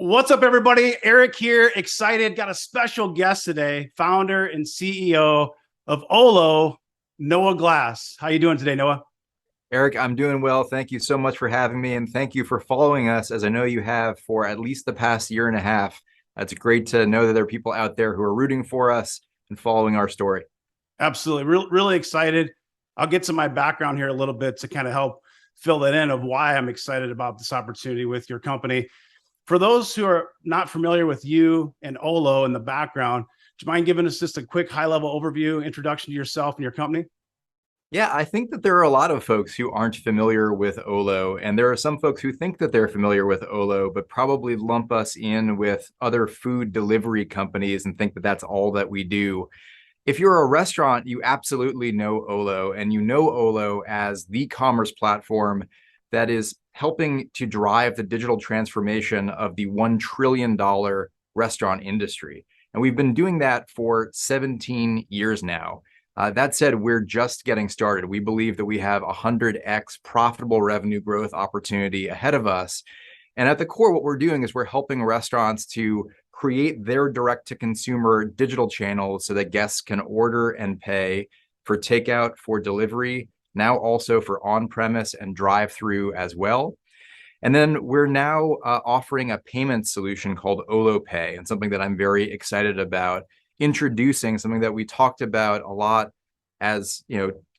What's up, everybody? Eric here. Excited. Got a special guest today, founder and CEO of Olo, Noah Glass. How you doing today, Noah? Eric, I'm doing well. Thank you so much for having me, and thank you for following us, as I know you have for at least the past year and a half. It's great to know that there are people out there who are rooting for us and following our story. Absolutely. Really excited. I'll get to my background here a little bit to kind of help fill that in of why I'm excited about this opportunity with your company. For those who are not familiar with you and Olo in the background, do you mind giving us just a quick high-level overview, introduction to yourself and your company? Yeah, I think that there are a lot of folks who aren't familiar with Olo, and there are some folks who think that they're familiar with Olo, but probably lump us in with other food delivery companies and think that that's all that we do. If you're a restaurant, you absolutely know Olo, and you know Olo as the commerce platform that is helping to drive the digital transformation of the $1 trillion restaurant industry. And we've been doing that for 17 years now. That said, we're just getting started. We believe that we have 100x profitable revenue growth opportunity ahead of us. And at the core, what we're doing is we're helping restaurants to create their direct-to-consumer digital channels so that guests can order and pay for takeout, for delivery, now also for on-premise and drive-through as well. And then we're now offering a payment solution called Olo Pay, and something that I'm very excited about introducing, something that we talked about a lot as,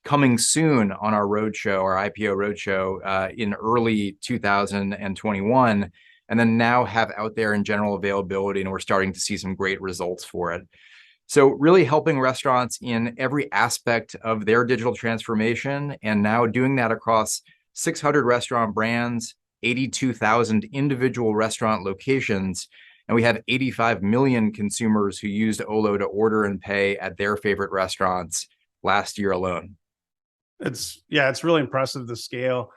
coming soon on our roadshow, our IPO roadshow in early 2021, and then now have out there in general availability, and we're starting to see some great results for it. So really helping restaurants in every aspect of their digital transformation, and now doing that across 600 restaurant brands, 82,000 individual restaurant locations, and we have 85 million consumers who used Olo to order and pay at their favorite restaurants last year alone. It's really impressive, the scale.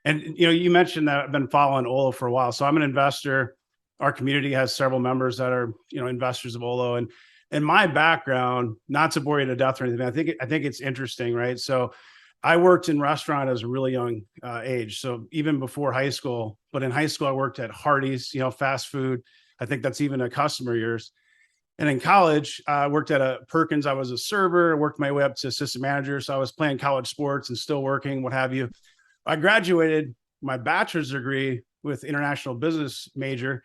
And you mentioned that I've been following Olo for a while. So I'm an investor. Our community has several members that are, investors of Olo. And my background, not to bore you to death or anything, I think it's interesting, right? So I worked in restaurant as a really young age. So even before high school, but in high school, I worked at Hardee's, fast food. I think that's even a customer of yours. And in college, I worked at a Perkins. I was a server, worked my way up to assistant manager. So I was playing college sports and still working, what have you. I graduated my bachelor's degree with international business major,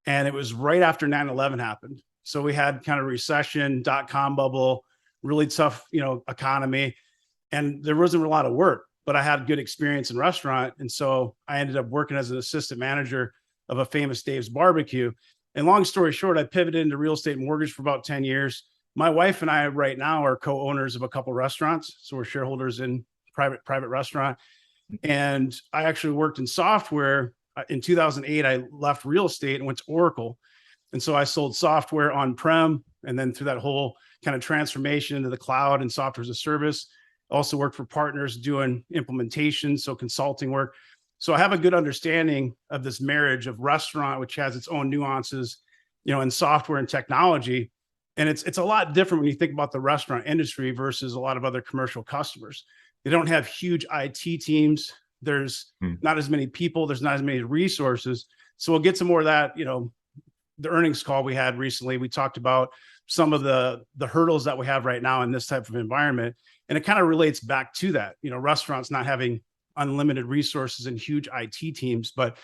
and it was right after 9/11 happened. So we had kind of recession, dot-com bubble, really tough, economy. And there wasn't a lot of work, but I had good experience in restaurant. And so I ended up working as an assistant manager of a famous Dave's barbecue. And long story short, I pivoted into real estate and mortgage for about 10 years. My wife and I right now are co-owners of a couple of restaurants. So we're shareholders in private restaurant. And I actually worked in software. In 2008, I left real estate and went to Oracle. And so I sold software on-prem, and then through that whole kind of transformation into the cloud and software as a service. Also worked for partners doing implementation, so consulting work. So I have a good understanding of this marriage of restaurant, which has its own nuances, in software and technology. And it's a lot different when you think about the restaurant industry versus a lot of other commercial customers. They don't have huge IT teams. There's not as many people. There's not as many resources. So we'll get to more of that, the earnings call we had recently. We talked about some of the hurdles that we have right now in this type of environment. And it kind of relates back to that, restaurants not having unlimited resources and huge IT teams. But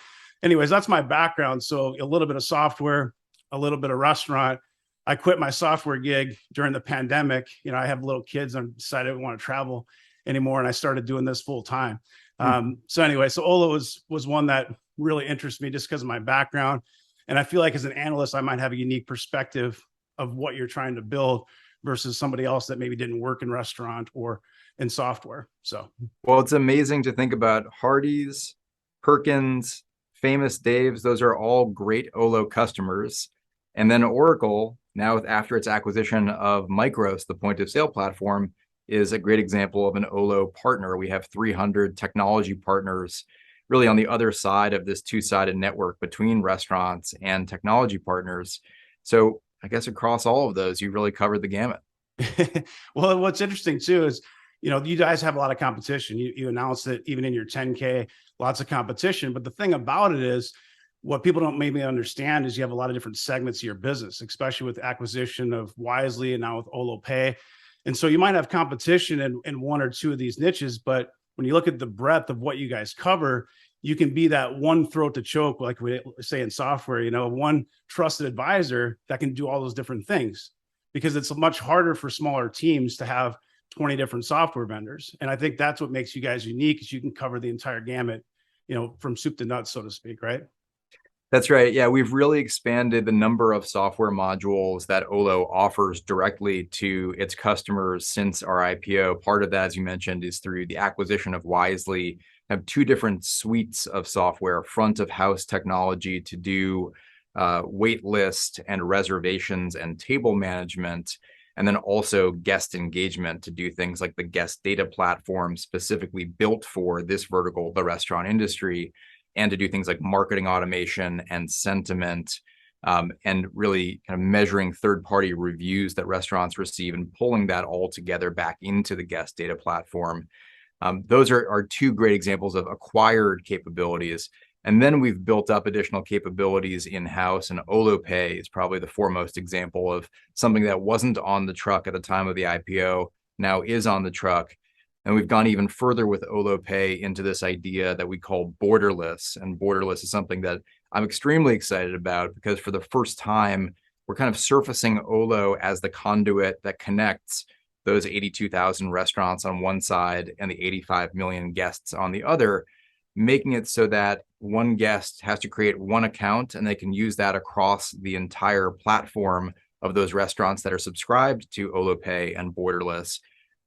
anyways, that's my background. So a little bit of software, a little bit of restaurant. I quit my software gig during the pandemic. I have little kids and decided I didn't want to travel anymore. And I started doing this full time. So Olo was one that really interests me just because of my background. And I feel like as an analyst, I might have a unique perspective of what you're trying to build versus somebody else that maybe didn't work in restaurant or in software. So, well, it's amazing to think about Hardee's, Perkins, Famous Dave's. Those are all great Olo customers. And then Oracle, now after its acquisition of Micros, the point of sale platform, is a great example of an Olo partner. We have 300 technology partners really on the other side of this two-sided network between restaurants and technology partners. So I guess across all of those, you really covered the gamut. Well, what's interesting too is, you guys have a lot of competition. You announced it even in your 10K, lots of competition. But the thing about it is, what people don't maybe understand is you have a lot of different segments of your business, especially with acquisition of Wisely and now with Olo Pay. And so you might have competition in one or two of these niches, but when you look at the breadth of what you guys cover, you can be that one throat to choke, like we say in software, one trusted advisor that can do all those different things, because it's much harder for smaller teams to have 20 different software vendors. And I think that's what makes you guys unique, is you can cover the entire gamut, from soup to nuts, so to speak, right? That's right. Yeah, we've really expanded the number of software modules that Olo offers directly to its customers since our IPO. Part of that, as you mentioned, is through the acquisition of Wisely. We have two different suites of software: front of house technology to do wait list and reservations and table management, and then also guest engagement to do things like the guest data platform specifically built for this vertical, the restaurant industry, and to do things like marketing automation and sentiment, and really kind of measuring third-party reviews that restaurants receive and pulling that all together back into the guest data platform. Those are two great examples of acquired capabilities. And then we've built up additional capabilities in-house, and Olo Pay is probably the foremost example of something that wasn't on the truck at the time of the IPO, now is on the truck. And we've gone even further with Olo Pay into this idea that we call borderless. And borderless is something that I'm extremely excited about, because for the first time, we're kind of surfacing Olo as the conduit that connects those 82,000 restaurants on one side and the 85 million guests on the other, making it so that one guest has to create one account and they can use that across the entire platform of those restaurants that are subscribed to Olo Pay and borderless.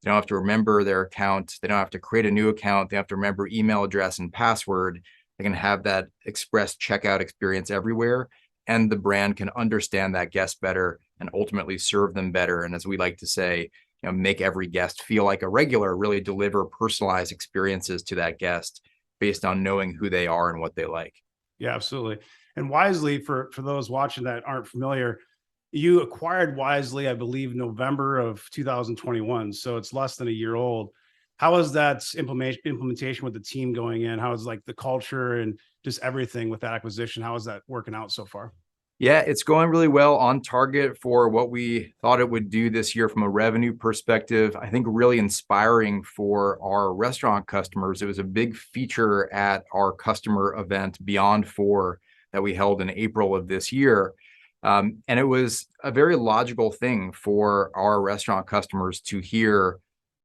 They don't have to remember their account. They don't have to create a new account. They have to remember email address and password. They can have that express checkout experience everywhere, and the brand can understand that guest better and ultimately serve them better. And as we like to say, make every guest feel like a regular, really deliver personalized experiences to that guest based on knowing who they are and what they like. Yeah, absolutely. And Wisely, for those watching that aren't familiar, you acquired Wisely, I believe, November of 2021. So it's less than a year old. How is that implementation with the team going in? How is like the culture and just everything with that acquisition? How is that working out so far? Yeah, it's going really well, on target for what we thought it would do this year from a revenue perspective. I think really inspiring for our restaurant customers. It was a big feature at our customer event Beyond 4 that we held in April of this year. And it was a very logical thing for our restaurant customers to hear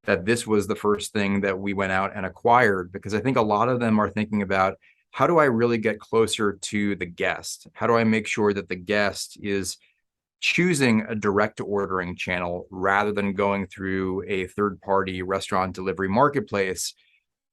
that this was the first thing that we went out and acquired, because I think a lot of them are thinking about, how do I really get closer to the guest? How do I make sure that the guest is choosing a direct ordering channel rather than going through a third-party restaurant delivery marketplace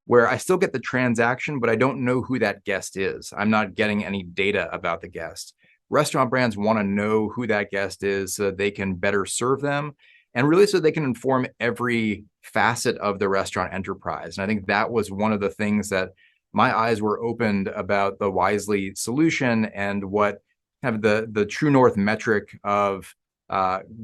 where I still get the transaction, but I don't know who that guest is? I'm not getting any data about the guest. Restaurant brands want to know who that guest is so that they can better serve them, and really so they can inform every facet of the restaurant enterprise. And I think that was one of the things that my eyes were opened about the Wisely solution and what kind of the true north metric of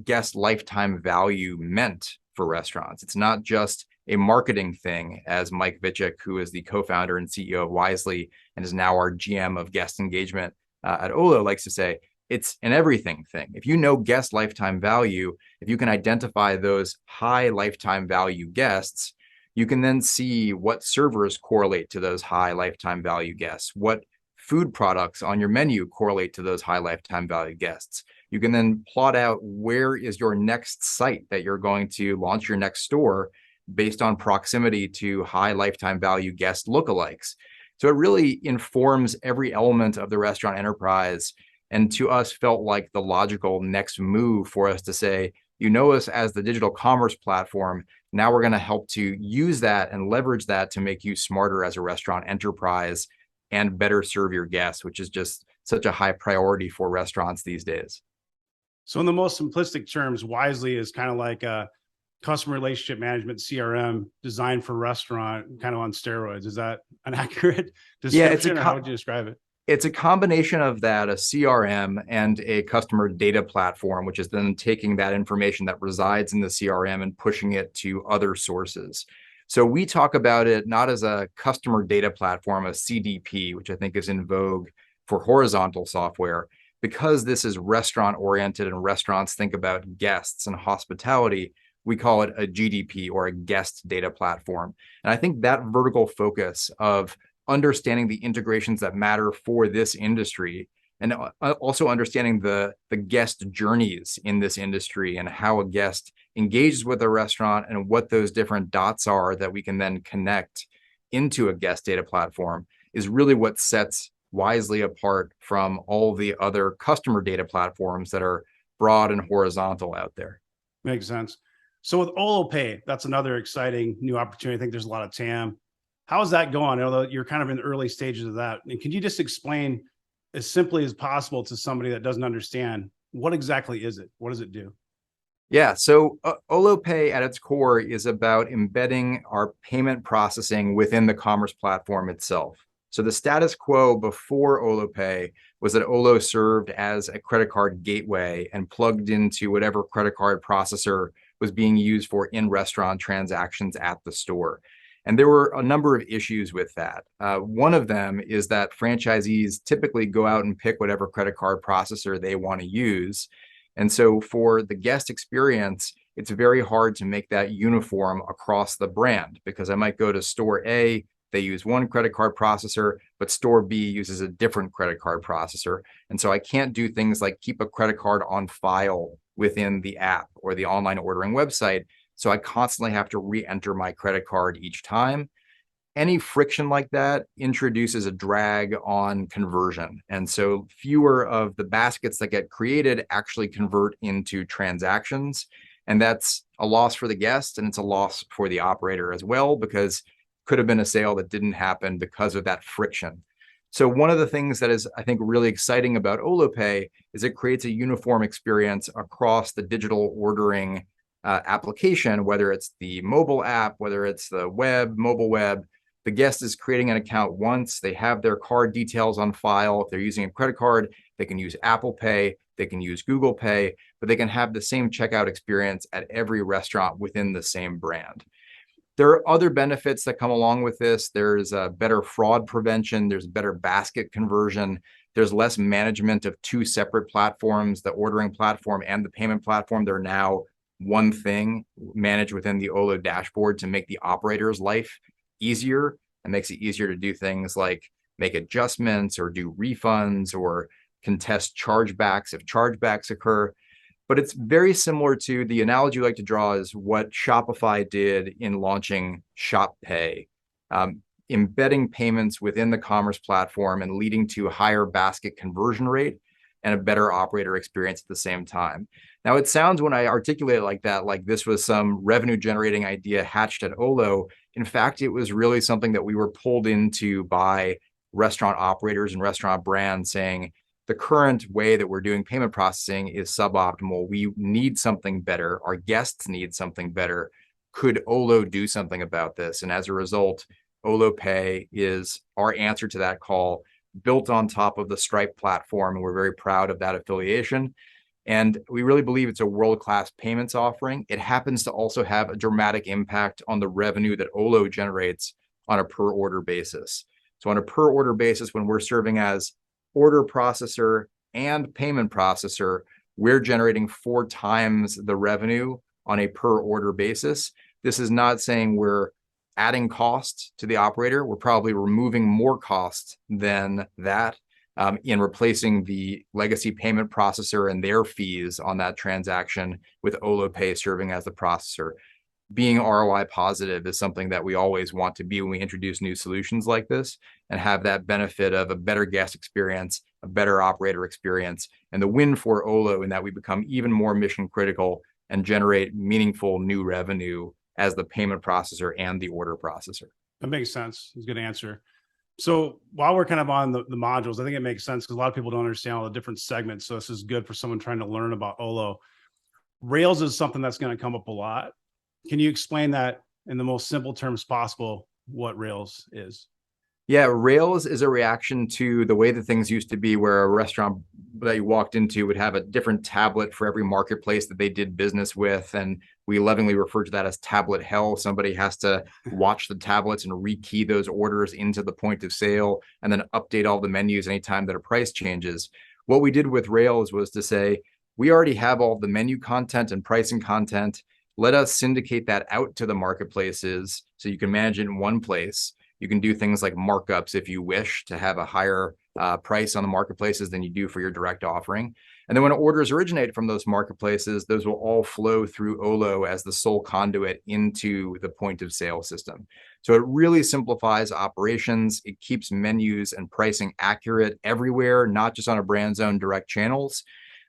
guest lifetime value meant for restaurants. It's not just a marketing thing, as Mike Vichik, who is the co-founder and CEO of Wisely and is now our GM of guest engagement at Olo, likes to say. It's an everything thing. If you know guest lifetime value, if you can identify those high lifetime value guests, you can then see what servers correlate to those high lifetime value guests, what food products on your menu correlate to those high lifetime value guests. You can then plot out where is your next site that you're going to launch your next store based on proximity to high lifetime value guest lookalikes. So it really informs every element of the restaurant enterprise, and to us felt like the logical next move for us to say, you know us as the digital commerce platform. Now we're going to help to use that and leverage that to make you smarter as a restaurant enterprise and better serve your guests, which is just such a high priority for restaurants these days. So in the most simplistic terms, Wisely is kind of like a customer relationship management CRM designed for restaurant, kind of on steroids. Is that an accurate description, or how would you describe it? It's a combination of that, a CRM and a customer data platform, which is then taking that information that resides in the CRM and pushing it to other sources. So we talk about it not as a customer data platform, a CDP, which I think is in vogue for horizontal software, because this is restaurant oriented and restaurants think about guests and hospitality, we call it a GDP, or a guest data platform. And I think that vertical focus of understanding the integrations that matter for this industry, and also understanding the guest journeys in this industry and how a guest engages with a restaurant and what those different dots are that we can then connect into a guest data platform, is really what sets Wisely apart from all the other customer data platforms that are broad and horizontal out there. Makes sense. So with Olo Pay, that's another exciting new opportunity. I think there's a lot of TAM. How is that going? Although you're kind of in the early stages of that. And can you just explain as simply as possible to somebody that doesn't understand, what exactly is it? What does it do? Yeah, so Olo Pay at its core is about embedding our payment processing within the commerce platform itself. So the status quo before Olo Pay was that Olo served as a credit card gateway and plugged into whatever credit card processor was being used for in-restaurant transactions at the store. And there were a number of issues with that. One of them is that franchisees typically go out and pick whatever credit card processor they want to use. And so for the guest experience, it's very hard to make that uniform across the brand, because I might go to store A, they use one credit card processor, but store B uses a different credit card processor. And so I can't do things like keep a credit card on file within the app or the online ordering website. So I constantly have to re-enter my credit card each time. Any friction like that introduces a drag on conversion. And so fewer of the baskets that get created actually convert into transactions. And that's a loss for the guest, and it's a loss for the operator as well, because could have been a sale that didn't happen because of that friction. So one of the things that is, I think, really exciting about Olo Pay is it creates a uniform experience across the digital ordering application, whether it's the mobile app, whether it's the web, mobile web. The guest is creating an account once, they have their card details on file. If they're using a credit card, they can use Apple Pay, they can use Google Pay, but they can have the same checkout experience at every restaurant within the same brand. There are other benefits that come along with this. There's better fraud prevention. There's better basket conversion. There's less management of two separate platforms, the ordering platform and the payment platform. They're now one thing managed within the Olo dashboard to make the operator's life easier, and makes it easier to do things like make adjustments or do refunds or contest chargebacks if chargebacks occur. But it's very similar to the analogy we like to draw is what Shopify did in launching Shop Pay, embedding payments within the commerce platform and leading to a higher basket conversion rate and a better operator experience at the same time. Now, it sounds, when I articulate it like that, like this was some revenue generating idea hatched at Olo. In fact, it was really something that we were pulled into by restaurant operators and restaurant brands saying, the current way that we're doing payment processing is suboptimal. We need something better. Our guests need something better. Could Olo do something about this? And as a result, Olo Pay is our answer to that call, built on top of the Stripe platform. And we're very proud of that affiliation. And we really believe it's a world-class payments offering. It happens to also have a dramatic impact on the revenue that Olo generates on a per order basis. So on a per order basis, when we're serving as order processor and payment processor, we're generating 4 times the revenue on a per order basis. This is not saying we're adding costs to the operator. We're probably removing more costs than that in replacing the legacy payment processor and their fees on that transaction with Olo Pay serving as the processor. Being ROI positive is something that we always want to be when we introduce new solutions like this, and have that benefit of a better guest experience, a better operator experience, and the win for Olo in that we become even more mission critical and generate meaningful new revenue as the payment processor and the order processor. That makes sense. It's a good answer. So while we're kind of on the modules, I think it makes sense because a lot of people don't understand all the different segments. So this is good for someone trying to learn about Olo. Rails is something that's going to come up a lot. Can you explain that in the most simple terms possible, what Rails is? Yeah, Rails is a reaction to the way that things used to be, where a restaurant that you walked into would have a different tablet for every marketplace that they did business with. And we lovingly refer to that as tablet hell. Somebody has to watch the tablets and rekey those orders into the point of sale and then update all the menus anytime that a price changes. What we did with Rails was to say, we already have all the menu content and pricing content. Let us syndicate that out to the marketplaces so you can manage it in one place. You can do things like markups if you wish to have a higher price on the marketplaces than you do for your direct offering. And then when orders originate from those marketplaces, those will all flow through Olo as the sole conduit into the point of sale system. So it really simplifies operations. It keeps menus and pricing accurate everywhere, not just on a brand's own direct channels.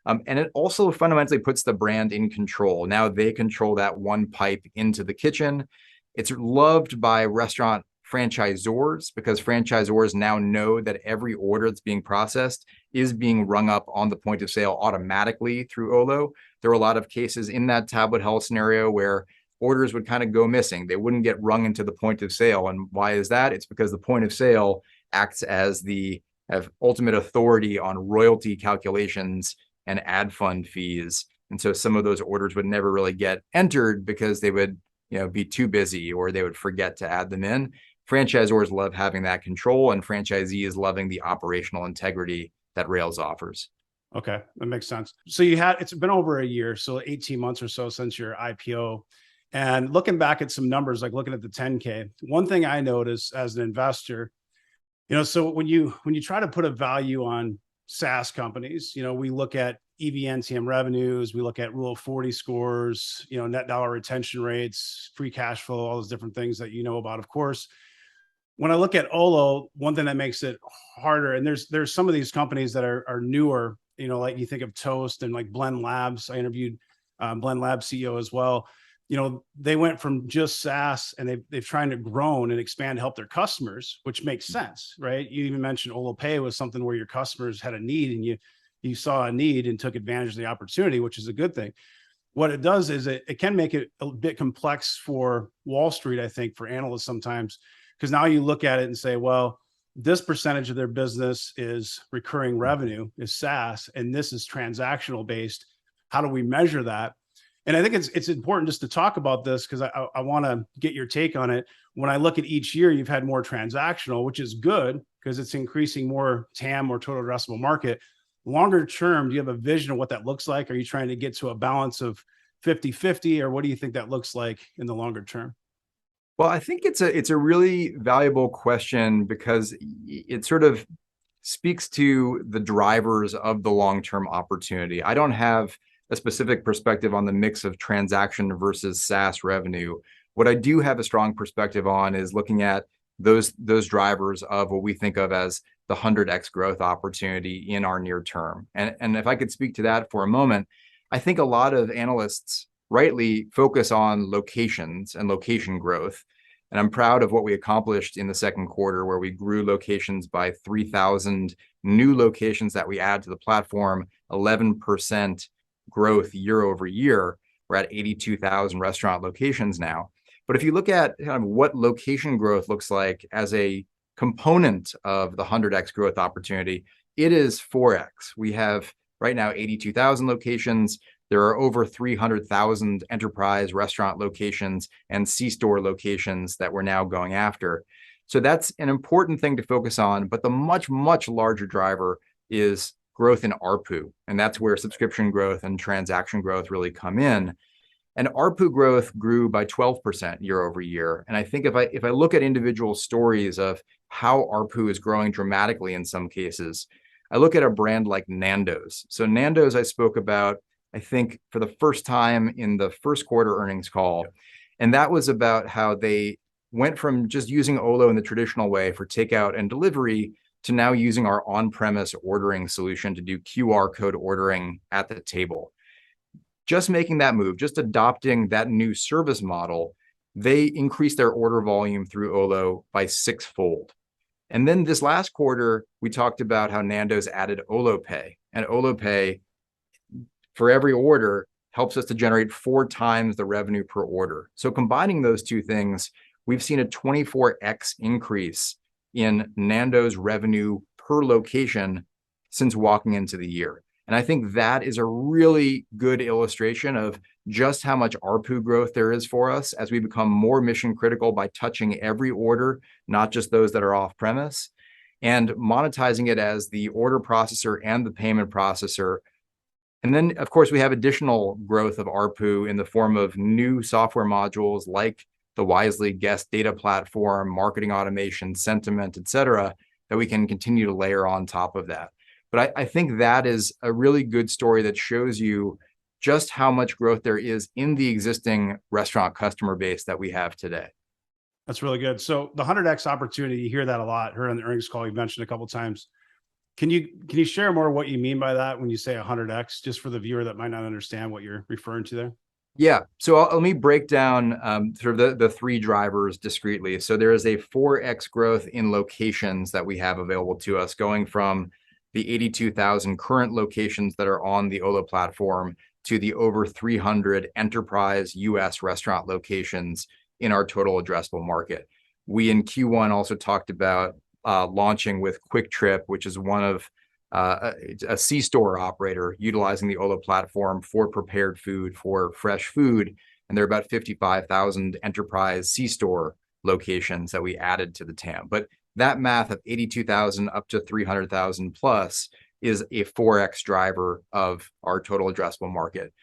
And it also fundamentally puts the brand in control. Now they control that one pipe into the kitchen. It's loved by restaurant franchisors because franchisors now know that every order that's being processed is being rung up on the point of sale automatically through Olo. There were a lot of cases in that tablet hell scenario where orders would kind of go missing. They wouldn't get rung into the point of sale. And why is that? It's because the point of sale acts as the ultimate authority on royalty calculations and ad fund fees. And so some of those orders would never really get entered because they would be too busy or they would forget to add them in. Franchisors love having that control, and franchisees loving the operational integrity that Rails offers. Okay, that makes sense. So it's been over a year, so 18 months or so since your IPO. And looking back at some numbers, like looking at the 10K, one thing I noticed as an investor, so when you try to put a value on SaaS companies, we look at EV/NTM revenues, we look at Rule of 40 scores, net dollar retention rates, free cash flow, all those different things that you know about, of course. When I look at Olo, one thing that makes it harder, and there's some of these companies that are newer, like you think of Toast and like Blend Labs. I interviewed Blend Labs CEO as well. They went from just SaaS and they've trying to grow and expand, help their customers, which makes sense, right? You even mentioned Olo Pay was something where your customers had a need and you saw a need and took advantage of the opportunity, which is a good thing. What it does is it can make it a bit complex for Wall Street, I think, for analysts sometimes, because now you look at it and say, well, this percentage of their business is recurring revenue, is SaaS, and this is transactional based. How do we measure that? And I think it's important just to talk about this because I want to get your take on it. When I look at each year, you've had more transactional, which is good because it's increasing more TAM or total addressable market. Longer term, do you have a vision of what that looks like? Are you trying to get to a balance of 50-50, or what do you think that looks like in the longer term? Well, I think it's a really valuable question because it sort of speaks to the drivers of the long-term opportunity. I don't have a specific perspective on the mix of transaction versus SaaS revenue. What I do have a strong perspective on is looking at those drivers of what we think of as the 100x growth opportunity in our near term. And if I could speak to that for a moment, I think a lot of analysts rightly focus on locations and location growth. And I'm proud of what we accomplished in the second quarter, where we grew locations by 3,000 new locations that we add to the platform, 11% growth year over year. We're at 82,000 restaurant locations now. But if you look at kind of what location growth looks like as a component of the 100x growth opportunity, it is 4x. We have right now 82,000 locations. There are over 300,000 enterprise restaurant locations and C-store locations that we're now going after. So that's an important thing to focus on. But the much, much larger driver is growth in ARPU. And that's where subscription growth and transaction growth really come in. And ARPU growth grew by 12% year over year. And I think if I look at individual stories of how ARPU is growing dramatically in some cases, I look at a brand like Nando's. So Nando's I spoke about, I think, for the first time in the first quarter earnings call. And that was about how they went from just using Olo in the traditional way for takeout and delivery to now using our on-premise ordering solution to do QR code ordering at the table. Just making that move, just adopting that new service model, they increased their order volume through Olo by 6-fold. And then this last quarter, we talked about how Nando's added Olo Pay. And Olo Pay, for every order, helps us to generate 4 times the revenue per order. So combining those two things, we've seen a 24x increase in Nando's revenue per location since walking into the year. And I think that is a really good illustration of just how much ARPU growth there is for us as we become more mission critical by touching every order, not just those that are off premise, and monetizing it as the order processor and the payment processor. And then, of course, we have additional growth of ARPU in the form of new software modules like the Wisely guest data platform, marketing automation, sentiment, et cetera, that we can continue to layer on top of that. But I think that is a really good story that shows you just how much growth there is in the existing restaurant customer base that we have today. That's really good. So the 100x opportunity, you hear that a lot. Heard on the earnings call, you mentioned a couple of times. Can you share more what you mean by that when you say 100x, just for the viewer that might not understand what you're referring to there? Yeah, so let me break down sort of the three drivers discretely. So there is a 4x growth in locations that we have available to us, going from the 82,000 current locations that are on the Olo platform to the over 300 enterprise US restaurant locations in our total addressable market. We in Q1 also talked about launching with Quick Trip, which is one of a C-store operator utilizing the Olo platform for prepared food, for fresh food. And there are about 55,000 enterprise C-store locations that we added to the TAM. But that math of 82,000 up to 300,000 plus is a 4x driver of our total addressable market.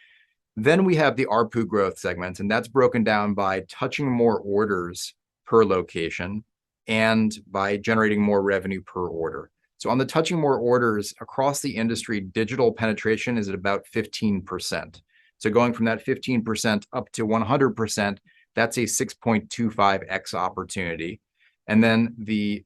Then we have the ARPU growth segment, and that's broken down by touching more orders per location and by generating more revenue per order. So on the touching more orders across the industry, digital penetration is at about 15%. So going from that 15% up to 100%, that's a 6.25x opportunity. And then the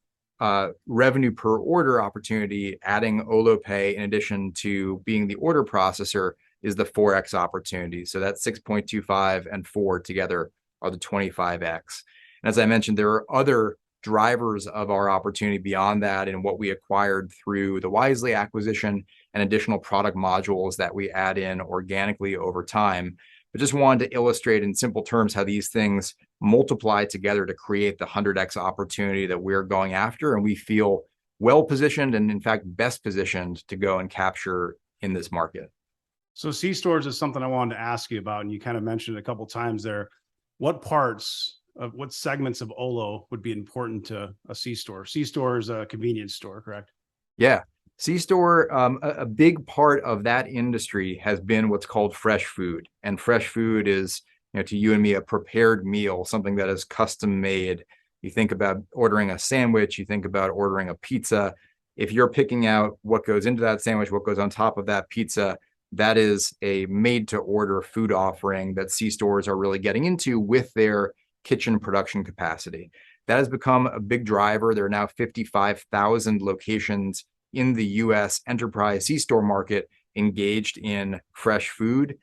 revenue per order opportunity, adding Olo Pay in addition to being the order processor, is the 4x opportunity. So that's 6.25 and 4 together are the 25x. And as I mentioned, there are other drivers of our opportunity beyond that in what we acquired through the Wisely acquisition and additional product modules that we add in organically over time. But just wanted to illustrate in simple terms how these things multiply together to create the 100x opportunity that we're going after. And we feel well positioned and in fact, best positioned to go and capture in this market. So C-stores is something I wanted to ask you about. And you kind of mentioned it a couple of times there. What segments of Olo would be important to a C-store? C-store is a convenience store, correct? Yeah. C-store, a big part of that industry has been what's called fresh food. And fresh food is, to you and me, a prepared meal, something that is custom made. You think about ordering a sandwich, you think about ordering a pizza. If you're picking out what goes into that sandwich, what goes on top of that pizza, that is a made-to-order food offering that C-stores are really getting into with their kitchen production capacity. That has become a big driver. There are now 55,000 locations in the US enterprise C-store market engaged in fresh food.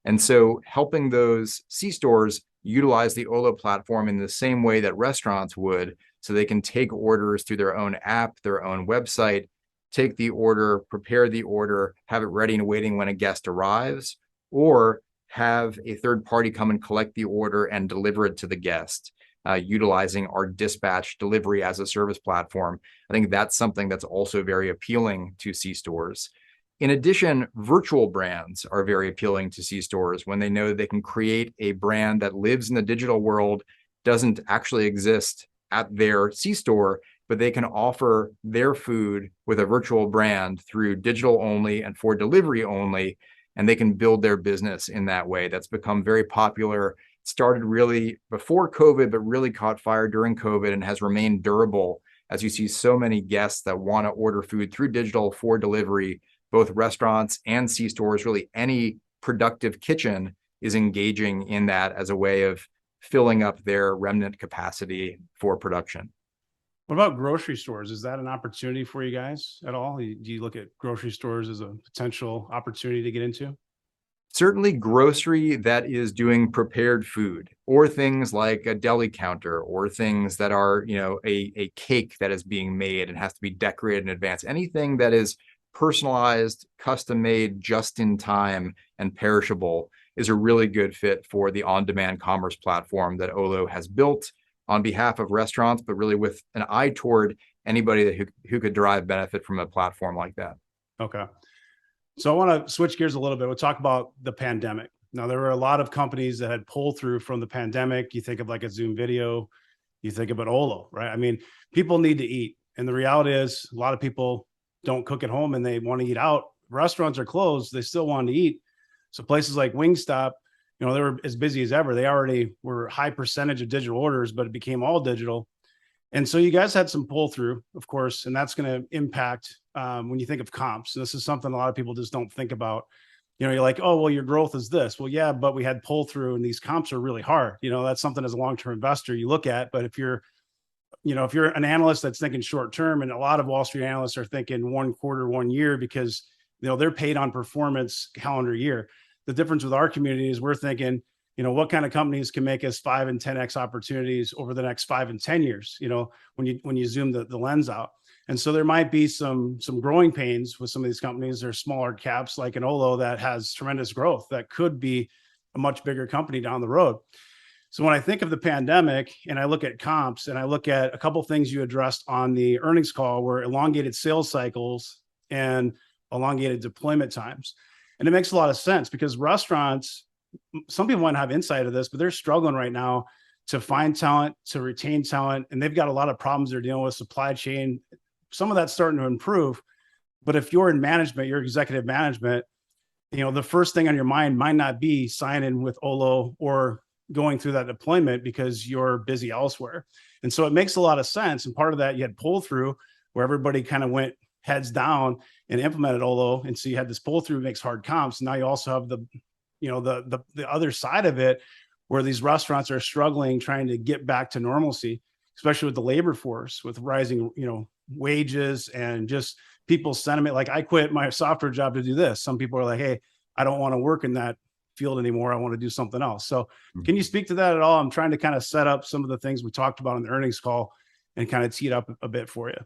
And so helping those C-stores utilize the Olo platform in the same way that restaurants would, so they can take orders through their own app, their own website, take the order, prepare the order, have it ready and waiting when a guest arrives, or have a third party come and collect the order and deliver it to the guest, utilizing our dispatch delivery as a service platform. I think that's something that's also very appealing to C-stores. In addition, virtual brands are very appealing to C-stores when they know that they can create a brand that lives in the digital world, doesn't actually exist at their C-store, but they can offer their food with a virtual brand through digital only and for delivery only, and they can build their business in that way. That's become very popular. Started really before COVID, but really caught fire during COVID and has remained durable as you see so many guests that want to order food through digital for delivery. Both restaurants and C-stores, really any productive kitchen is engaging in that as a way of filling up their remnant capacity for production. What about grocery stores? Is that an opportunity for you guys at all? Do you look at grocery stores as a potential opportunity to get into? Certainly grocery that is doing prepared food, or things like a deli counter, or things that are, a cake that is being made and has to be decorated in advance. Anything that is personalized, custom made, just in time, and perishable is a really good fit for the on-demand commerce platform that Olo has built on behalf of restaurants, but really with an eye toward anybody who could derive benefit from a platform like that. Okay. So I want to switch gears a little bit. We'll talk about the pandemic. Now, there were a lot of companies that had pulled through from the pandemic. You think of like a Zoom Video, you think about Olo, right? I mean, people need to eat. And the reality is a lot of people don't cook at home and they want to eat out. Restaurants are closed. They still want to eat. So places like Wingstop, they were as busy as ever. They already were high percentage of digital orders, but it became all digital. And so you guys had some pull through, of course, and that's going to impact when you think of comps. And this is something a lot of people just don't think about. You're like, oh, well, your growth is this. Well, yeah, but we had pull through and these comps are really hard. That's something as a long-term investor you look at. But if you're an analyst that's thinking short term, and a lot of Wall Street analysts are thinking 1 quarter, 1 year, because they're paid on performance calendar year. The difference with our community is we're thinking, what kind of companies can make us 5 and 10x opportunities over the next 5 and 10 years, when you zoom the lens out. And so there might be some growing pains with some of these companies. They're smaller caps like an Olo that has tremendous growth that could be a much bigger company down the road. So when I think of the pandemic and I look at comps and I look at a couple of things you addressed on the earnings call were elongated sales cycles and elongated deployment times. And it makes a lot of sense because restaurants, some people might have insight of this, but they're struggling right now to find talent, to retain talent, and they've got a lot of problems they're dealing with, supply chain. Some of that's starting to improve, but if you're in management, you're executive management, the first thing on your mind might not be signing with Olo or going through that deployment because you're busy elsewhere. And so it makes a lot of sense. And part of that, you had pull through where everybody kind of went heads down and implemented Olo. And so you had this pull through makes hard comps. Now you also have the other side of it where these restaurants are struggling, trying to get back to normalcy, especially with the labor force, with rising, wages and just people's sentiment. Like, I quit my software job to do this. Some people are like, hey, I don't want to work in that field anymore. I want to do something else. So can you speak to that at all? I'm trying to kind of set up some of the things we talked about on the earnings call and kind of tee it up a bit for you.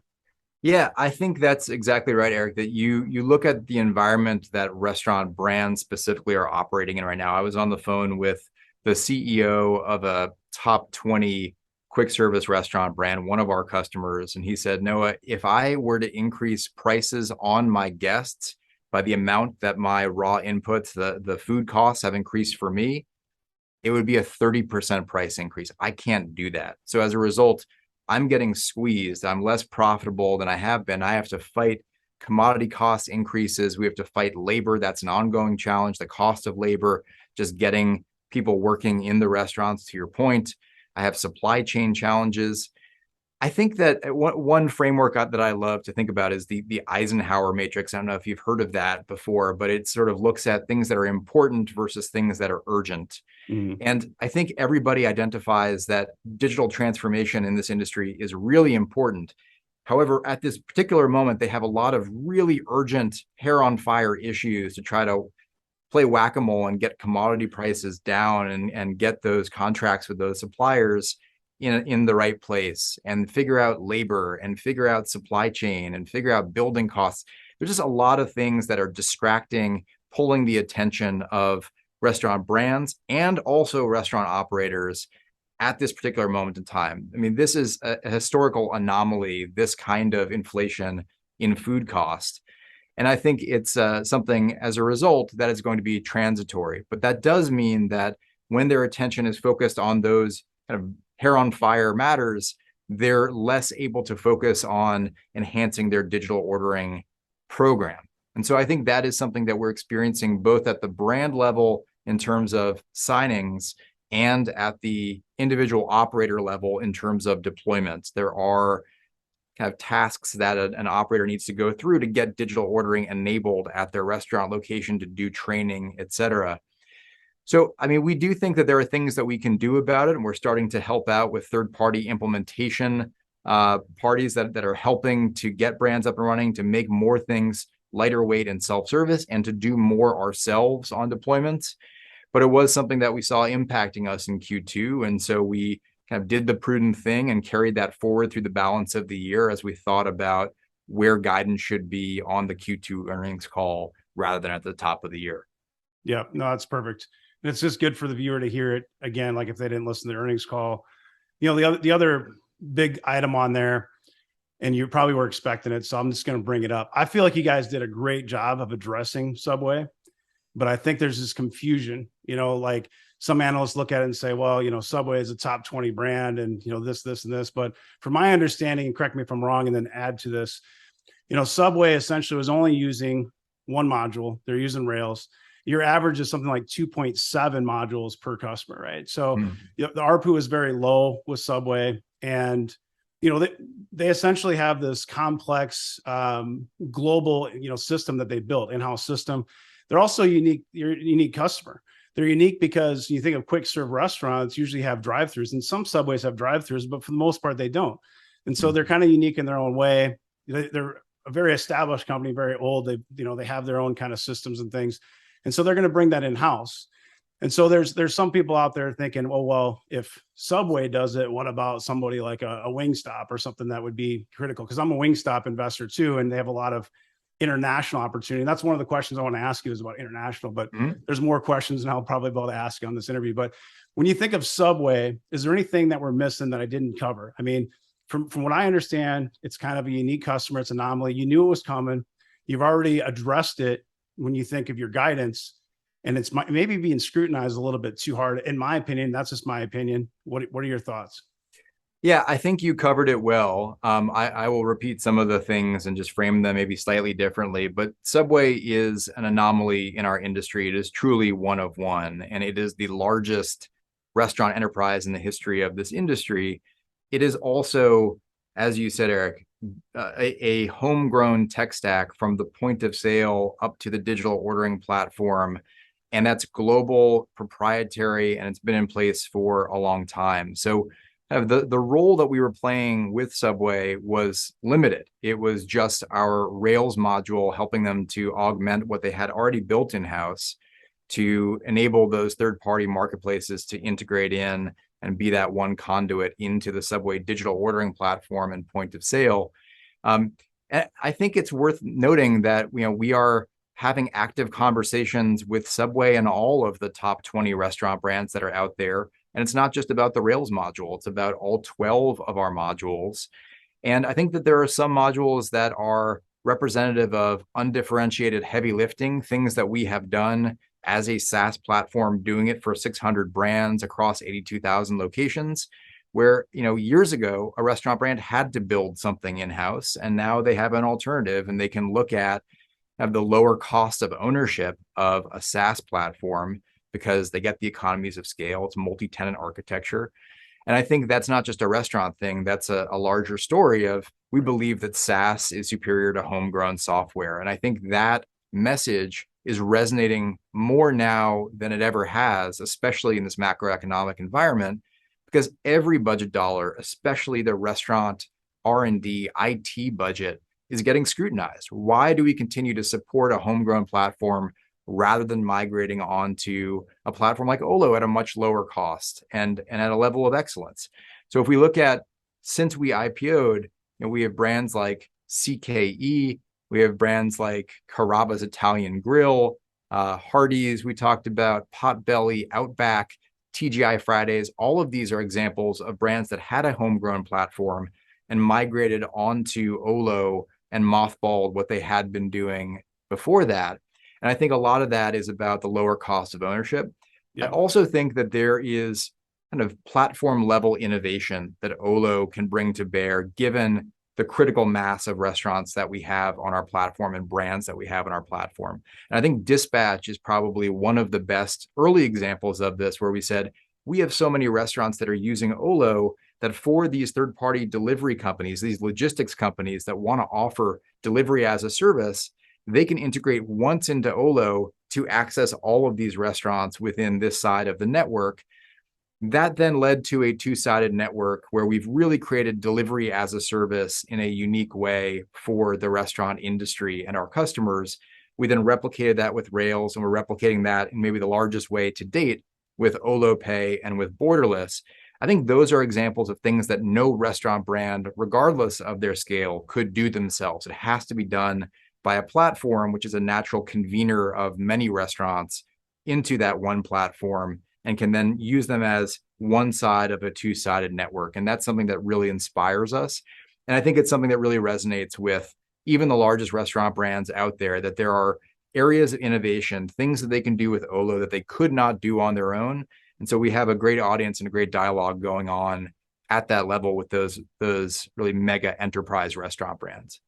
Yeah, I think that's exactly right, Eric, that you look at the environment that restaurant brands specifically are operating in right now. I was on the phone with the CEO of a top 20 quick service restaurant brand, one of our customers, and he said, Noah, if I were to increase prices on my guests by the amount that my raw inputs, the food costs have increased for me, it would be a 30% price increase. I can't do that. So as a result, I'm getting squeezed. I'm less profitable than I have been. I have to fight commodity cost increases. We have to fight labor. That's an ongoing challenge. The cost of labor, just getting people working in the restaurants, to your point. I have supply chain challenges. I think that one framework that I love to think about is the Eisenhower matrix. I don't know if you've heard of that before, but it sort of looks at things that are important versus things that are urgent. Mm-hmm. And I think everybody identifies that digital transformation in this industry is really important. However, at this particular moment, they have a lot of really urgent hair on fire issues to try to play whack-a-mole and get commodity prices down and get those contracts with those suppliers in the right place and figure out labor and figure out supply chain and figure out building costs. There's just a lot of things that are distracting, pulling the attention of restaurant brands and also restaurant operators at this particular moment in time. I mean, this is a historical anomaly, this kind of inflation in food cost. And I think it's something as a result that is going to be transitory. But that does mean that when their attention is focused on those kind of hair on fire matters, they're less able to focus on enhancing their digital ordering program. And so I think that is something that we're experiencing both at the brand level in terms of signings and at the individual operator level in terms of deployments. There are kind of tasks that an operator needs to go through to get digital ordering enabled at their restaurant location, to do training, et cetera. So, I mean, we do think that there are things that we can do about it, and we're starting to help out with third-party implementation parties that are helping to get brands up and running, to make more things lighter weight and self-service, and to do more ourselves on deployments. But it was something that we saw impacting us in Q2, and so we kind of did the prudent thing and carried that forward through the balance of the year as we thought about where guidance should be on the Q2 earnings call rather than at the top of the year. Yeah, no, that's perfect. And it's just good for the viewer to hear it again, like if they didn't listen to the earnings call. The other big item on there and you probably were expecting it. So I'm just going to bring it up. I feel like you guys did a great job of addressing Subway, but I think there's this confusion, like some analysts look at it and say, well, Subway is a top 20 brand and, this, and this. But from my understanding, and correct me if I'm wrong, and then add to this, Subway essentially was only using one module. They're using Rails. Your average is something like 2.7 modules per customer, right? So the ARPU is very low with Subway. And, they essentially have this complex global, system that they built, in-house system. They're also unique. You're a unique customer. They're unique because you think of quick serve restaurants usually have drive-throughs, and some Subways have drive-throughs, but for the most part, they don't. And so they're kind of unique in their own way. They're a very established company, very old. They have their own kind of systems and things. And so they're going to bring that in-house. And so there's some people out there thinking, oh, well, if Subway does it, what about somebody like a Wingstop or something that would be critical? Because I'm a Wingstop investor too, and they have a lot of international opportunity. And that's one of the questions I want to ask you is about international, but there's more questions and I'll probably be able to ask you on this interview. But when you think of Subway, is there anything that we're missing that I didn't cover? I mean, from what I understand, it's kind of a unique customer. It's an anomaly. You knew it was coming. You've already addressed it when you think of your guidance, and it's maybe being scrutinized a little bit too hard. In my opinion, that's just my opinion. What are your thoughts? Yeah, I think you covered it well. I will repeat some of the things and just frame them maybe slightly differently, but Subway is an anomaly in our industry. It is truly one of one, and it is the largest restaurant enterprise in the history of this industry. It is also, as you said, Eric, a homegrown tech stack from the point of sale up to the digital ordering platform. And that's global, proprietary, and it's been in place for a long time. So the role that we were playing with Subway was limited. It was just our Rails module helping them to augment what they had already built in-house to enable those third-party marketplaces to integrate in and be that one conduit into the Subway digital ordering platform and point of sale. And I think it's worth noting that we are having active conversations with Subway and all of the top 20 restaurant brands that are out there. And it's not just about the Rails module, it's about all 12 of our modules. And I think that there are some modules that are representative of undifferentiated heavy lifting, things that we have done as a SaaS platform, doing it for 600 brands across 82,000 locations, where years ago, a restaurant brand had to build something in-house, and now they have an alternative and they can look at have the lower cost of ownership of a SaaS platform because they get the economies of scale. It's multi-tenant architecture. And I think that's not just a restaurant thing. That's a larger story of we believe that SaaS is superior to homegrown software. And I think that message is resonating more now than it ever has, especially in this macroeconomic environment, because every budget dollar, especially the restaurant R&D IT budget, is getting scrutinized. Why do we continue to support a homegrown platform rather than migrating onto a platform like Olo at a much lower cost and at a level of excellence? So if we look at since we IPO'd, we have brands like CKE, we have brands like Carrabba's Italian Grill, Hardee's, we talked about Potbelly, Outback, TGI Fridays. All of these are examples of brands that had a homegrown platform and migrated onto Olo and mothballed what they had been doing before that. And I think a lot of that is about the lower cost of ownership. Yeah. I also think that there is kind of platform level innovation that Olo can bring to bear, given the critical mass of restaurants that we have on our platform and brands that we have on our platform. And I think Dispatch is probably one of the best early examples of this, where we said, we have so many restaurants that are using Olo that for these third-party delivery companies, these logistics companies that want to offer delivery as a service, they can integrate once into Olo to access all of these restaurants within this side of the network. That then led to a two-sided network where we've really created delivery as a service in a unique way for the restaurant industry and our customers. We then replicated that with Rails, and we're replicating that in maybe the largest way to date with Olo Pay and with borderless. I think those are examples of things that no restaurant brand, regardless of their scale, could do themselves. It has to be done by a platform, which is a natural convener of many restaurants into that one platform, and can then use them as one side of a two-sided network. And that's something that really inspires us. And I think it's something that really resonates with even the largest restaurant brands out there, that there are areas of innovation, things that they can do with Olo that they could not do on their own. And so we have a great audience and a great dialogue going on at that level with those really mega enterprise restaurant brands.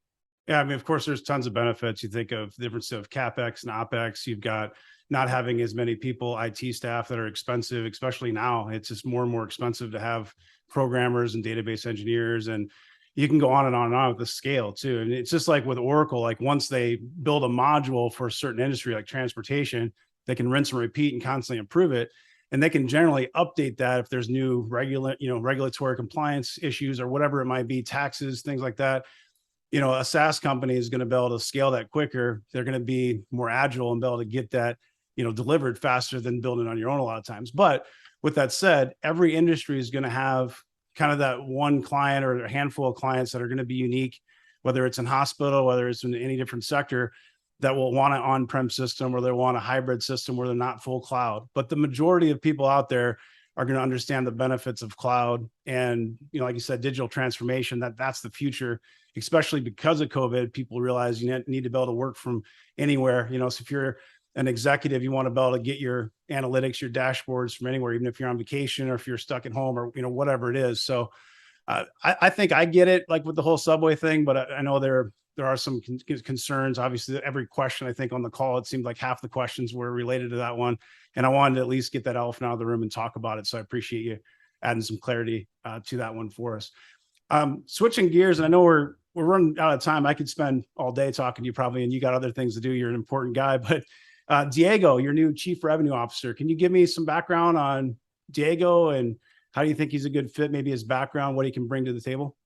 Yeah, I mean, of course, there's tons of benefits. You think of the difference of CapEx and OpEx. You've got not having as many people, IT staff that are expensive, especially now. It's just more and more expensive to have programmers and database engineers. And you can go on and on and on with the scale too. And it's just like with Oracle, like once they build a module for a certain industry, like transportation, they can rinse and repeat and constantly improve it. And they can generally update that if there's new regulatory compliance issues or whatever it might be, taxes, things like that. A SaaS company is going to be able to scale that quicker. They're going to be more agile and be able to get that, delivered faster than building on your own a lot of times. But with that said, every industry is going to have kind of that one client or a handful of clients that are going to be unique, whether it's in hospital, whether it's in any different sector, that will want an on-prem system or they want a hybrid system where they're not full cloud. But the majority of people out there are going to understand the benefits of cloud and, like you said, digital transformation, that's the future, especially because of COVID. People realize you need to be able to work from anywhere. So if you're an executive, you want to be able to get your analytics, your dashboards from anywhere, even if you're on vacation or if you're stuck at home or, whatever it is. So I think I get it, like with the whole Subway thing, but I know there are some concerns. Obviously, every question I think on the call, it seemed like half the questions were related to that one. And I wanted to at least get that elephant out of the room and talk about it. So I appreciate you adding some clarity to that one for us. Switching gears, and I know we're running out of time. I could spend all day talking to you probably, and you got other things to do. You're an important guy, but Diego, your new Chief Revenue Officer, can you give me some background on Diego and how do you think he's a good fit? Maybe his background, what he can bring to the table?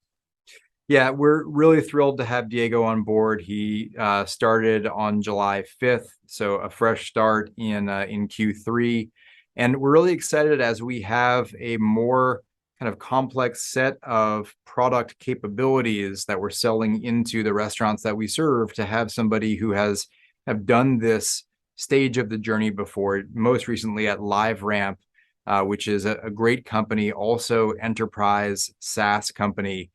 Yeah, we're really thrilled to have Diego on board. He started on July 5th, so a fresh start in Q3. And we're really excited as we have a more kind of complex set of product capabilities that we're selling into the restaurants that we serve, to have somebody who have done this stage of the journey before, most recently at LiveRamp, which is a great company, also enterprise SaaS company.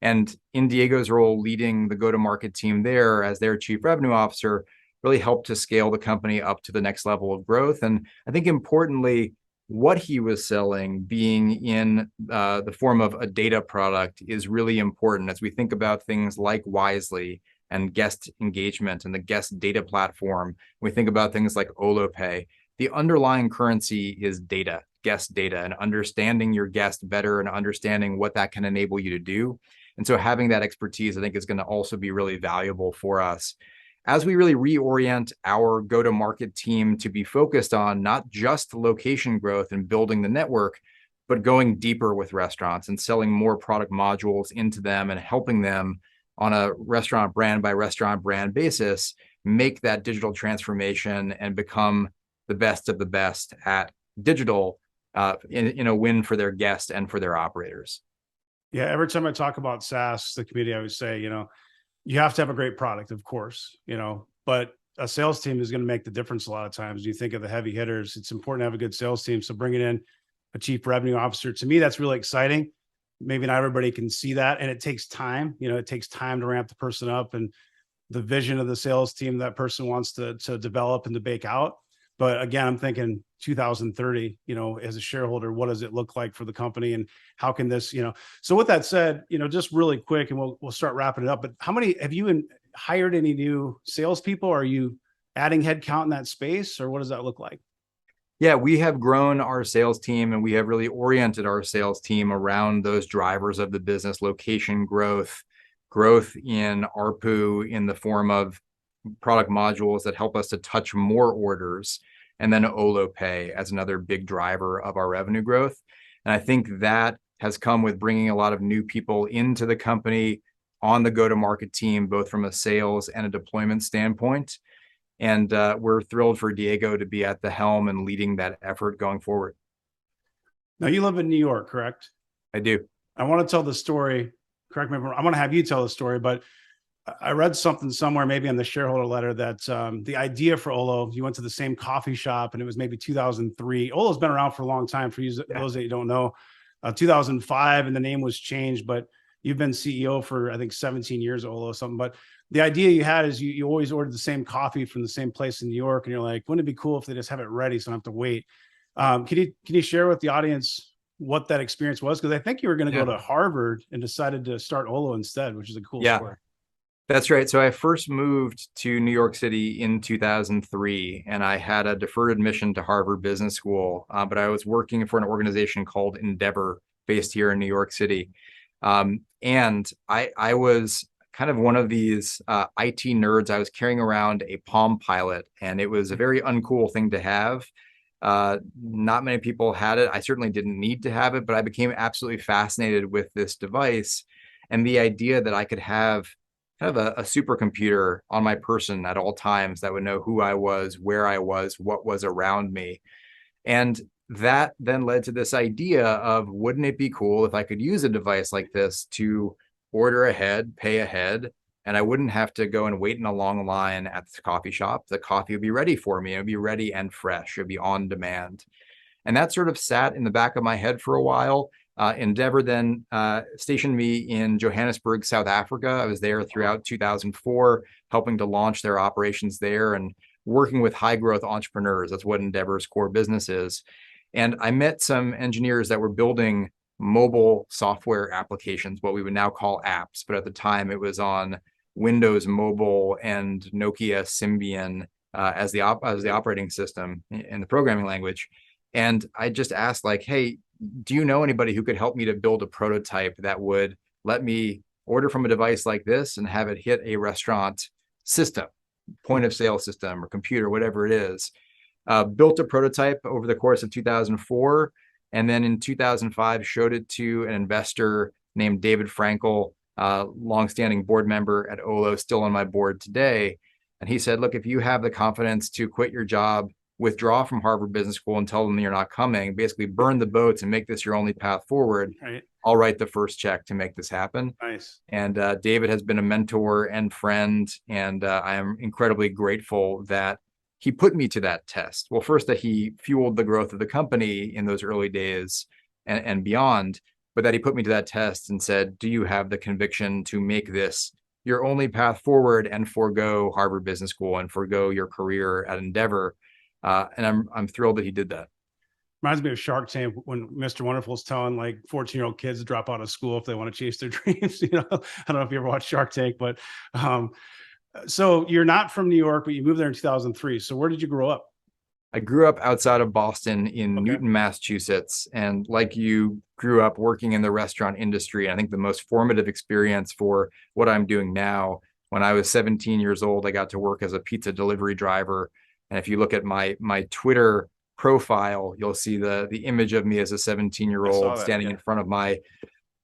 And in Diego's role, leading the go-to-market team there as their Chief Revenue Officer, really helped to scale the company up to the next level of growth. And I think importantly, what he was selling, being in the form of a data product, is really important as we think about things like Wisely and guest engagement and the guest data platform. We think about things like Olo Pay. The underlying currency is data, guest data, and understanding your guest better and understanding what that can enable you to do. And so having that expertise, I think, is going to also be really valuable for us as we really reorient our go-to-market team to be focused on not just location growth and building the network, but going deeper with restaurants and selling more product modules into them and helping them on a restaurant brand by restaurant brand basis make that digital transformation and become the best of the best at digital in a win for their guests and for their operators. Yeah, every time I talk about SaaS, the community, I would say, you have to have a great product, of course, but a sales team is going to make the difference a lot of times. You think of the heavy hitters, it's important to have a good sales team. So bringing in a Chief Revenue Officer, to me, that's really exciting. Maybe not everybody can see that. And it takes time, it takes time to ramp the person up and the vision of the sales team that person wants to develop and to bake out. But again, I'm thinking 2030, as a shareholder, what does it look like for the company and how can this, so with that said, just really quick, and we'll start wrapping it up, but how many, have you hired any new salespeople? Are you adding headcount in that space, or what does that look like? Yeah, we have grown our sales team and we have really oriented our sales team around those drivers of the business: location growth in ARPU in the form of product modules that help us to touch more orders, and then Olo Pay as another big driver of our revenue growth. And I think that has come with bringing a lot of new people into the company on the go-to-market team, both from a sales and a deployment standpoint. And we're thrilled for Diego to be at the helm and leading that effort going forward. Now, you live in New York, correct? I do. I want to tell the story. Correct me if I'm wrong. I want to have you tell the story, but I read something somewhere, maybe in the shareholder letter, that the idea for Olo, you went to the same coffee shop and it was maybe 2003. Olo's been around for a long time, for those that you don't know, 2005, and the name was changed. But you've been CEO for, I think, 17 years, Olo or something. But the idea you had is you always ordered the same coffee from the same place in New York. And you're like, wouldn't it be cool if they just have it ready so I don't have to wait? Can you share with the audience what that experience was? Because I think you were going to go to Harvard and decided to start Olo instead, which is a cool story. That's right. So I first moved to New York City in 2003, and I had a deferred admission to Harvard Business School, but I was working for an organization called Endeavor based here in New York City. And I was kind of one of these IT nerds. I was carrying around a Palm Pilot, and it was a very uncool thing to have. Not many people had it. I certainly didn't need to have it, but I became absolutely fascinated with this device and the idea that I could have kind of a supercomputer on my person at all times that would know who I was, where I was, what was around me. And that then led to this idea of, wouldn't it be cool if I could use a device like this to order ahead, pay ahead, and I wouldn't have to go and wait in a long line at the coffee shop. The coffee would be ready for me. It would be ready and fresh. It would be on demand. And that sort of sat in the back of my head for a while. Endeavor then stationed me in Johannesburg, South Africa. I was there throughout 2004, helping to launch their operations there and working with high growth entrepreneurs. That's what Endeavor's core business is. And I met some engineers that were building mobile software applications, what we would now call apps. But at the time, it was on Windows Mobile and Nokia Symbian as the operating system in the programming language. And I just asked, like, hey, do you know anybody who could help me to build a prototype that would let me order from a device like this and have it hit a restaurant system, point of sale system or computer, whatever it is? Built a prototype over the course of 2004. And then in 2005, showed it to an investor named David Frankel, longstanding board member at Olo, still on my board today. And he said, look, if you have the confidence to quit your job, withdraw from Harvard Business School and tell them you're not coming, basically burn the boats and make this your only path forward, right, I'll write the first check to make this happen. Nice. And David has been a mentor and friend, and I am incredibly grateful that he put me to that test. Well, first, that he fueled the growth of the company in those early days and beyond, but that he put me to that test and said, do you have the conviction to make this your only path forward and forego Harvard Business School and forego your career at Endeavor? And I'm thrilled that he did that. Reminds me of Shark Tank when Mr. Wonderful's telling like 14-year-old kids to drop out of school if they want to chase their dreams. I don't know if you ever watched Shark Tank, but so you're not from New York, but you moved there in 2003. So where did you grow up? I grew up outside of Boston in Newton, Massachusetts. And like you, grew up working in the restaurant industry. I think the most formative experience for what I'm doing now, when I was 17 years old, I got to work as a pizza delivery driver. And if you look at my Twitter profile, you'll see the image of me as a 17-year-old standing in front of my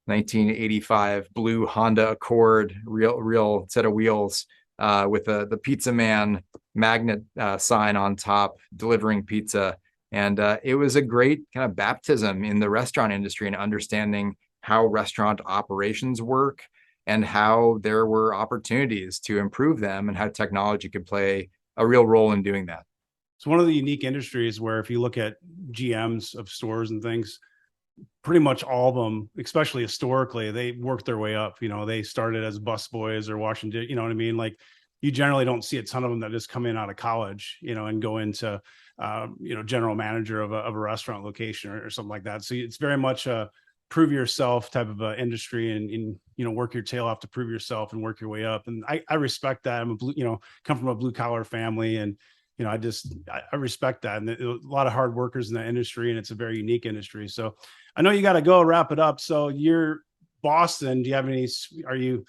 1985 blue Honda Accord, real set of wheels, with the Pizza Man magnet sign on top, delivering pizza. And it was a great kind of baptism in the restaurant industry and understanding how restaurant operations work and how there were opportunities to improve them and how technology could play a real role in doing that. It's one of the unique industries where if you look at GMs of stores and things, pretty much all of them, especially historically, they worked their way up. They started as busboys or washing, you know what I mean? Like you generally don't see a ton of them that just come in out of college, and go into, general manager of a restaurant location or something like that. So it's very much a prove yourself type of industry and work your tail off to prove yourself and work your way up. And I respect that. I'm come from a blue collar family, and I respect that. And a lot of hard workers in that industry, and it's a very unique industry. So I know you got to go wrap it up. So you're Boston. Do you have any, are you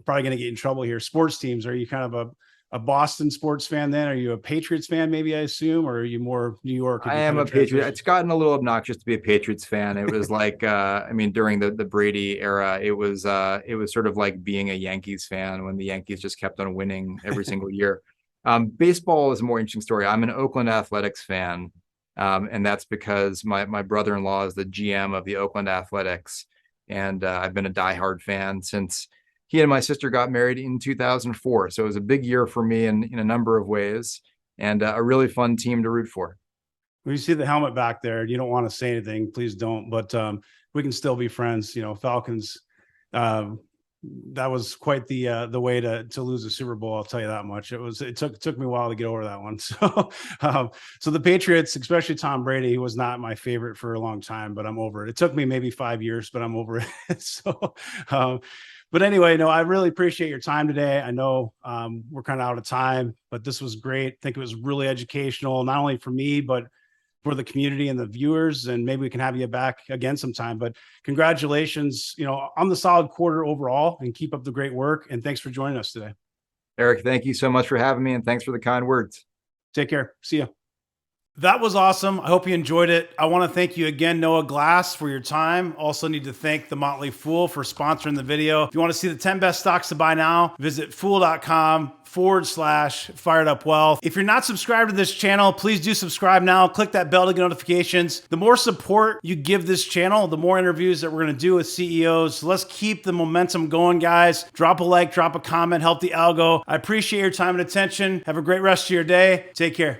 probably going to get in trouble here? Sports teams. Are you kind of a Boston sports fan then? Are you a Patriots fan, maybe, I assume, or are you more New York? I am a Patriot. It's gotten a little obnoxious to be a Patriots fan. It was like, during the Brady era, it was sort of like being a Yankees fan when the Yankees just kept on winning every single year. Baseball is a more interesting story. I'm an Oakland Athletics fan, and that's because my brother-in-law is the GM of the Oakland Athletics, and I've been a diehard fan since he and my sister got married in 2004. So it was a big year for me in a number of ways, and a really fun team to root for. When you see the helmet back there, you don't want to say anything, please don't. But we can still be friends. Falcons that was quite the way to lose a Super Bowl. I'll tell you that much. It took me a while to get over that one. So the Patriots, especially Tom Brady, he was not my favorite for a long time, but I'm over it. It took me maybe 5 years, but I'm over it. But anyway, no, I really appreciate your time today. I know we're kind of out of time, but this was great. I think it was really educational, not only for me, but for the community and the viewers, and maybe we can have you back again sometime. But congratulations, on the solid quarter overall, and keep up the great work. And thanks for joining us today. Eric, thank you so much for having me, and thanks for the kind words. Take care. See you. That was awesome. I hope you enjoyed it. I want to thank you again, Noah Glass, for your time. Also need to thank The Motley Fool for sponsoring the video. If you want to see the 10 best stocks to buy now, visit fool.com/fired up wealth. If you're not subscribed to this channel, please do subscribe now. Click that bell to get notifications. The more support you give this channel, the more interviews that we're going to do with CEOs. So let's keep the momentum going, guys. Drop a like, drop a comment, help the algo. I appreciate your time and attention. Have a great rest of your day. Take care.